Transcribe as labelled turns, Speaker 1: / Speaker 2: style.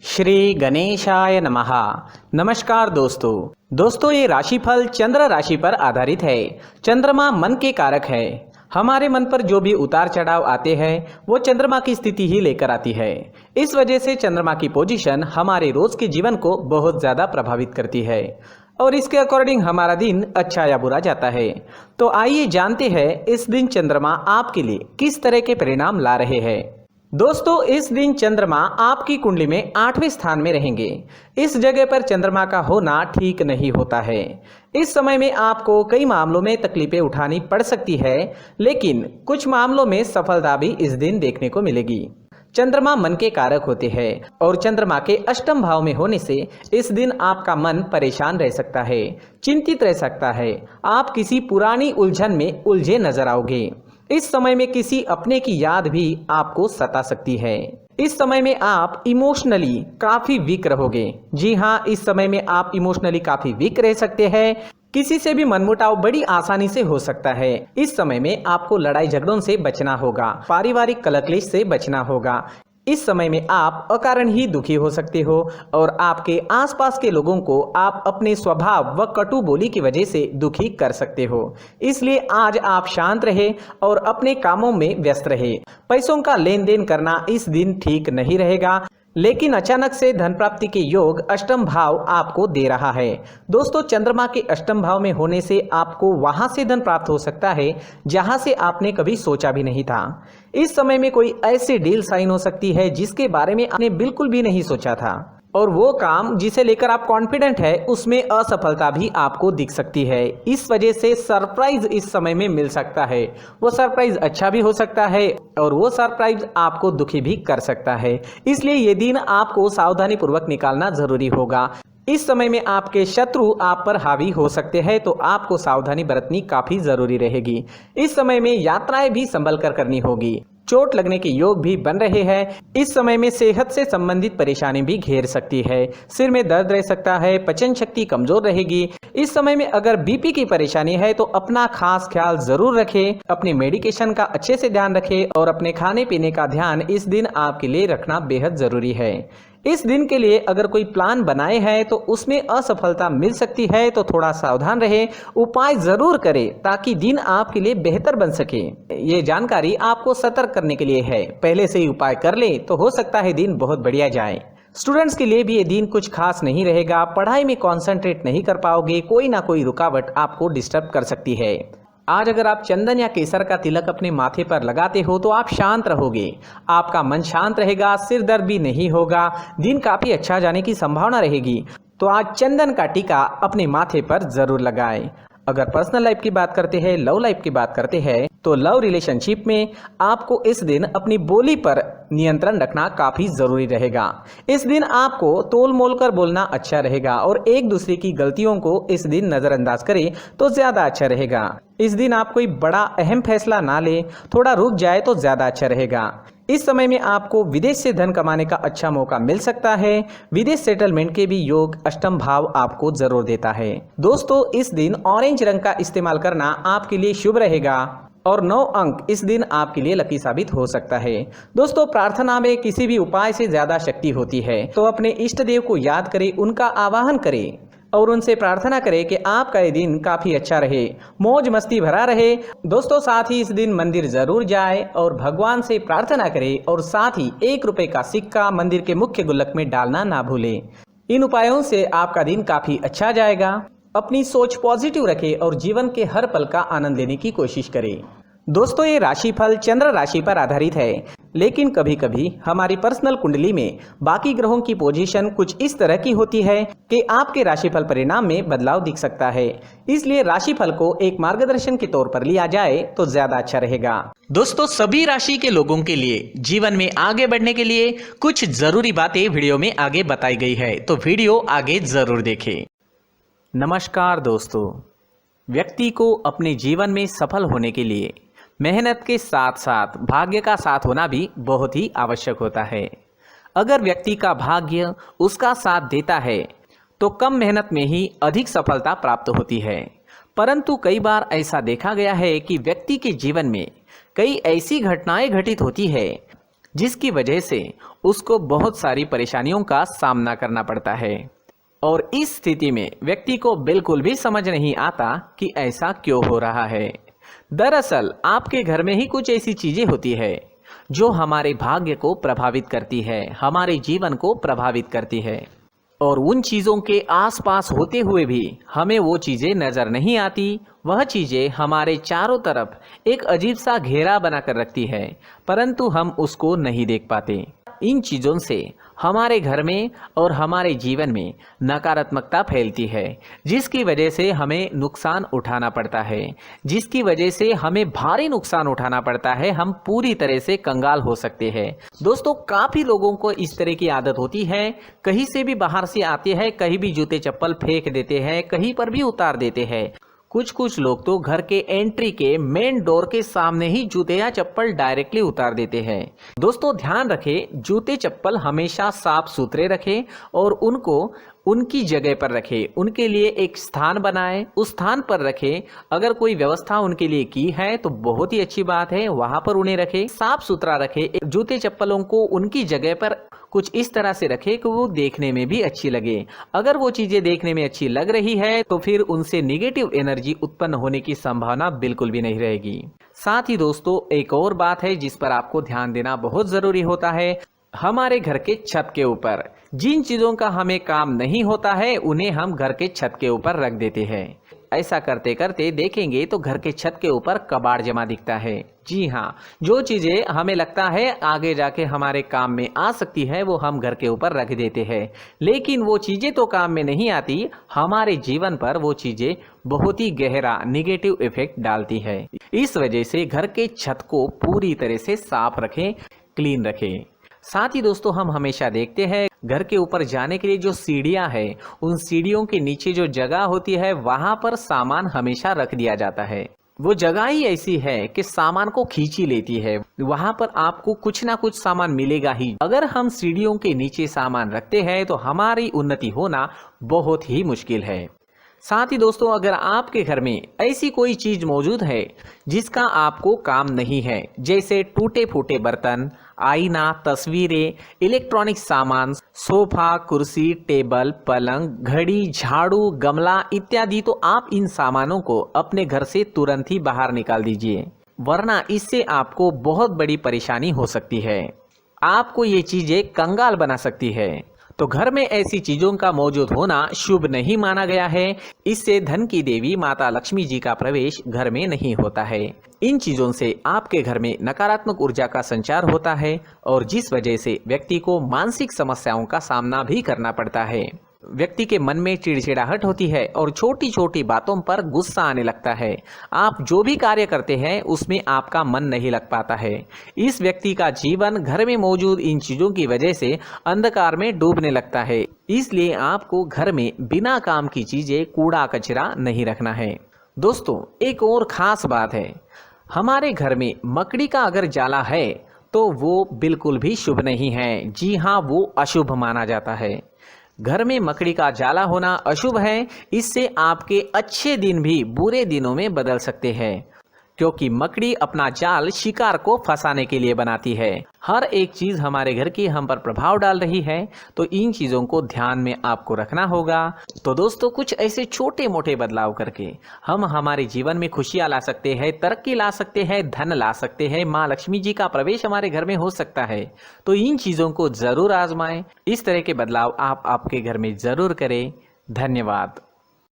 Speaker 1: श्री गणेशाय नमः। नमस्कार दोस्तों ये राशिफल चंद्र राशि पर आधारित है। चंद्रमा मन के कारक है। हमारे मन पर जो भी उतार चढ़ाव आते हैं वो चंद्रमा की स्थिति ही लेकर आती है। इस वजह से चंद्रमा की पोजीशन हमारे रोज के जीवन को बहुत ज्यादा प्रभावित करती है और इसके अकॉर्डिंग हमारा दिन अच्छा या बुरा जाता है। तो आइए जानते हैं इस दिन चंद्रमा आपके लिए किस तरह के परिणाम ला रहे हैं। दोस्तों इस दिन चंद्रमा आपकी कुंडली में 8वें स्थान में रहेंगे। इस जगह पर चंद्रमा का होना ठीक नहीं होता है। इस समय में आपको कई मामलों में तकलीफें उठानी पड़ सकती है, लेकिन कुछ मामलों में सफलता भी इस दिन देखने को मिलेगी। चंद्रमा मन के कारक होते हैं और चंद्रमा के अष्टम भाव में होने से इस दिन आपका मन परेशान रह सकता है, चिंतित रह सकता है। आप किसी पुरानी उलझन में उलझे नजर आओगे। इस समय में किसी अपने की याद भी आपको सता सकती है। इस समय में आप इमोशनली काफी वीक रहोगे। जी हाँ, इस समय में आप इमोशनली काफी वीक रह सकते हैं। किसी से भी मनमुटाव बड़ी आसानी से हो सकता है। इस समय में आपको लड़ाई झगड़ों से बचना होगा, पारिवारिक कलह से बचना होगा। इस समय में आप अकारण ही दुखी हो सकते हो और आपके आसपास के लोगों को आप अपने स्वभाव व कटु बोली की वजह से दुखी कर सकते हो। इसलिए आज आप शांत रहे और अपने कामों में व्यस्त रहे। पैसों का लेन देन करना इस दिन ठीक नहीं रहेगा, लेकिन अचानक से धन प्राप्ति के योग अष्टम भाव आपको दे रहा है। दोस्तों चंद्रमा के अष्टम भाव में होने से आपको वहां से धन प्राप्त हो सकता है जहां से आपने कभी सोचा भी नहीं था। इस समय में कोई ऐसी डील साइन हो सकती है जिसके बारे में आपने बिल्कुल भी नहीं सोचा था और वो काम जिसे लेकर आप कॉन्फिडेंट है उसमें असफलता भी आपको दिख सकती है। इस वजह से सरप्राइज इस समय में मिल सकता है। वो सरप्राइज अच्छा भी हो सकता है और वो सरप्राइज आपको दुखी भी कर सकता है। इसलिए ये दिन आपको सावधानी पूर्वक निकालना जरूरी होगा। इस समय में आपके शत्रु आप पर हावी हो सकते हैं, तो आपको सावधानी बरतनी काफी जरूरी रहेगी। इस समय में यात्राएं भी संभल कर करनी होगी। चोट लगने के योग भी बन रहे हैं। इस समय में सेहत से संबंधित परेशानी भी घेर सकती है। सिर में दर्द रह सकता है, पचन शक्ति कमजोर रहेगी। इस समय में अगर बीपी की परेशानी है तो अपना खास ख्याल जरूर रखें। अपने मेडिकेशन का अच्छे से ध्यान रखें और अपने खाने पीने का ध्यान इस दिन आपके लिए रखना बेहद जरूरी है। इस दिन के लिए अगर कोई प्लान बनाए हैं तो उसमें असफलता मिल सकती है, तो थोड़ा सावधान रहे, उपाय जरूर करें ताकि दिन आपके लिए बेहतर बन सके। ये जानकारी आपको सतर्क करने के लिए है। पहले से ही उपाय कर ले तो हो सकता है दिन बहुत बढ़िया जाए। स्टूडेंट्स के लिए भी ये दिन कुछ खास नहीं रहेगा। पढ़ाई में कॉन्सेंट्रेट नहीं कर पाओगे, कोई ना कोई रुकावट आपको डिस्टर्ब कर सकती है। आज अगर आप चंदन या केसर का तिलक अपने माथे पर लगाते हो तो आप शांत रहोगे, आपका मन शांत रहेगा, सिर दर्द भी नहीं होगा, दिन काफी अच्छा जाने की संभावना रहेगी। तो आज चंदन का टीका अपने माथे पर जरूर लगाएं। अगर पर्सनल लाइफ की बात करते हैं, लव लाइफ की बात करते हैं, तो लव रिलेशनशिप में आपको इस दिन अपनी बोली पर नियंत्रण रखना काफी जरूरी रहेगा। इस दिन आपको तोल मोल कर बोलना अच्छा रहेगा और एक दूसरे की गलतियों को इस दिन नजरअंदाज करें तो ज्यादा अच्छा रहेगा। इस दिन आप कोई बड़ा अहम फैसला ना ले, थोड़ा रुक जाए तो ज्यादा अच्छा रहेगा। इस समय में आपको विदेश से धन कमाने का अच्छा मौका मिल सकता है। विदेश सेटलमेंट के भी योग अष्टम भाव आपको जरूर देता है। दोस्तों इस दिन ऑरेंज रंग का इस्तेमाल करना आपके लिए शुभ रहेगा और 9 अंक इस दिन आपके लिए लकी साबित हो सकता है। दोस्तों प्रार्थना में किसी भी उपाय से ज्यादा शक्ति होती है, तो अपने इष्ट देव को याद करें, उनका आवाहन करें और उनसे प्रार्थना करें कि आपका ये दिन काफी अच्छा रहे, मौज मस्ती भरा रहे। दोस्तों साथ ही इस दिन मंदिर जरूर जाए और भगवान से प्रार्थना करें और साथ ही 1 रुपए का सिक्का मंदिर के मुख्य गुल्लक में डालना ना भूलें। इन उपायों से आपका दिन काफी अच्छा जाएगा। अपनी सोच पॉजिटिव रखें और जीवन के हर पल का आनंद लेने की कोशिश करें। दोस्तों ये राशिफल चंद्र राशि पर आधारित है, लेकिन कभी कभी हमारी पर्सनल कुंडली में बाकी ग्रहों की पोजीशन कुछ इस तरह की होती है कि आपके राशिफल परिणाम में बदलाव दिख सकता है। इसलिए राशिफल को एक मार्गदर्शन के तौर पर लिया जाए तो ज्यादा अच्छा रहेगा। दोस्तों सभी राशि के लोगों के लिए जीवन में आगे बढ़ने के लिए कुछ जरूरी बातें वीडियो में आगे बताई गई है, तो वीडियो आगे जरूर देखें। नमस्कार दोस्तों, व्यक्ति को अपने जीवन में सफल होने के लिए मेहनत के साथ साथ भाग्य का साथ होना भी बहुत ही आवश्यक होता है। अगर व्यक्ति का भाग्य उसका साथ देता है तो कम मेहनत में ही अधिक सफलता प्राप्त होती है, परंतु कई बार ऐसा देखा गया है कि व्यक्ति के जीवन में कई ऐसी घटनाएं घटित होती है जिसकी वजह से उसको बहुत सारी परेशानियों का सामना करना पड़ता है। और इस स्थिति में व्यक्ति को बिल्कुल भी समझ नहीं आता कि ऐसा क्यों हो रहा है। दरअसल आपके घर में ही कुछ ऐसी चीजें होती है जो हमारे भाग्य को प्रभावित करती है, हमारे जीवन को प्रभावित करती है, और उन चीज़ों के आसपास होते हुए भी हमें वो चीज़ें नज़र नहीं आती। वह चीज़ें हमारे चारों तरफ एक अजीब सा घेरा बनाकर रखती है, परंतु हम उसको नहीं देख पाते। इन चीज़ों से हमारे घर में और हमारे जीवन में नकारात्मकता फैलती है, जिसकी वजह से हमें नुकसान उठाना पड़ता है, जिसकी वजह से हमें भारी नुकसान उठाना पड़ता है। हम पूरी तरह से कंगाल हो सकते हैं। दोस्तों, काफ़ी लोगों को इस तरह की आदत होती है, कहीं से भी बाहर से आते हैं, कहीं भी जूते चप्पल फेंक देते हैं, कहीं पर भी उतार देते हैं। कुछ लोग तो घर के एंट्री के मेन डोर के सामने ही जूते या चप्पल डायरेक्टली उतार देते हैं। दोस्तों, ध्यान रखें, जूते चप्पल हमेशा साफ सुथरे रखें और उनको उनकी जगह पर रखें। उनके लिए एक स्थान बनाएं, उस स्थान पर रखें। अगर कोई व्यवस्था उनके लिए की है तो बहुत ही अच्छी बात है, वहां पर उन्हें रखें, साफ सुथरा रखें। जूते चप्पलों को उनकी जगह पर कुछ इस तरह से रखें कि वो देखने में भी अच्छी लगे। अगर वो चीजें देखने में अच्छी लग रही है तो फिर उनसे निगेटिव एनर्जी उत्पन्न होने की संभावना बिल्कुल भी नहीं रहेगी। साथ ही दोस्तों, एक और बात है जिस पर आपको ध्यान देना बहुत जरूरी होता है। हमारे घर के छत के ऊपर जिन चीजों का हमें काम नहीं होता है उन्हें हम घर के छत के ऊपर रख देते हैं। ऐसा करते करते देखेंगे तो घर के छत के ऊपर कबाड़ जमा दिखता है। जी हाँ, जो चीजें हमें लगता है आगे जाके हमारे काम में आ सकती है वो हम घर के ऊपर रख देते हैं, लेकिन वो चीजें तो काम में नहीं आती। हमारे जीवन पर वो चीजें बहुत ही गहरा निगेटिव इफेक्ट डालती है। इस वजह से घर के छत को पूरी तरह से साफ रखें, क्लीन रखें। साथ ही दोस्तों, हम हमेशा देखते हैं घर के ऊपर जाने के लिए जो सीढ़ियां हैं, उन सीढ़ियों के नीचे जो जगह होती है वहां पर सामान हमेशा रख दिया जाता है। वो जगह ही ऐसी है कि सामान को खींची लेती है। वहां पर आपको कुछ ना कुछ सामान मिलेगा ही। अगर हम सीढ़ियों के नीचे सामान रखते हैं तो हमारी उन्नति होना बहुत ही मुश्किल है। साथ ही दोस्तों, अगर आपके घर में ऐसी कोई चीज मौजूद है जिसका आपको काम नहीं है, जैसे टूटे फूटे बर्तन, आईना, तस्वीरें, इलेक्ट्रॉनिक सामान, सोफा, कुर्सी, टेबल, पलंग, घड़ी, झाड़ू, गमला इत्यादि, तो आप इन सामानों को अपने घर से तुरंत ही बाहर निकाल दीजिए, वरना इससे आपको बहुत बड़ी परेशानी हो सकती है। आपको ये चीजें कंगाल बना सकती है। तो घर में ऐसी चीजों का मौजूद होना शुभ नहीं माना गया है। इससे धन की देवी माता लक्ष्मी जी का प्रवेश घर में नहीं होता है। इन चीजों से आपके घर में नकारात्मक ऊर्जा का संचार होता है और जिस वजह से व्यक्ति को मानसिक समस्याओं का सामना भी करना पड़ता है। व्यक्ति के मन में चिड़चिड़ाहट होती है और छोटी छोटी बातों पर गुस्सा आने लगता है। आप जो भी कार्य करते हैं उसमें आपका मन नहीं लग पाता है। इस व्यक्ति का जीवन घर में मौजूद इन चीजों की वजह से अंधकार में डूबने लगता है। इसलिए आपको घर में बिना काम की चीजें, कूड़ा कचरा नहीं रखना है। दोस्तों, एक और खास बात है, हमारे घर में मकड़ी का अगर जाला है तो वो बिल्कुल भी शुभ नहीं है। जी हाँ, वो अशुभ माना जाता है। घर में मकड़ी का जाला होना अशुभ है। इससे आपके अच्छे दिन भी बुरे दिनों में बदल सकते हैं, क्योंकि मकड़ी अपना जाल शिकार को फंसाने के लिए बनाती है। हर एक चीज हमारे घर की हम पर प्रभाव डाल रही है, तो इन चीजों को ध्यान में आपको रखना होगा। तो दोस्तों, कुछ ऐसे छोटे मोटे बदलाव करके हम हमारे जीवन में खुशियां ला सकते हैं, तरक्की ला सकते हैं, धन ला सकते हैं, माँ लक्ष्मी जी का प्रवेश हमारे घर में हो सकता है। तो इन चीजों को जरूर आजमाएं। इस तरह के बदलाव आप आपके घर में जरूर करें। धन्यवाद।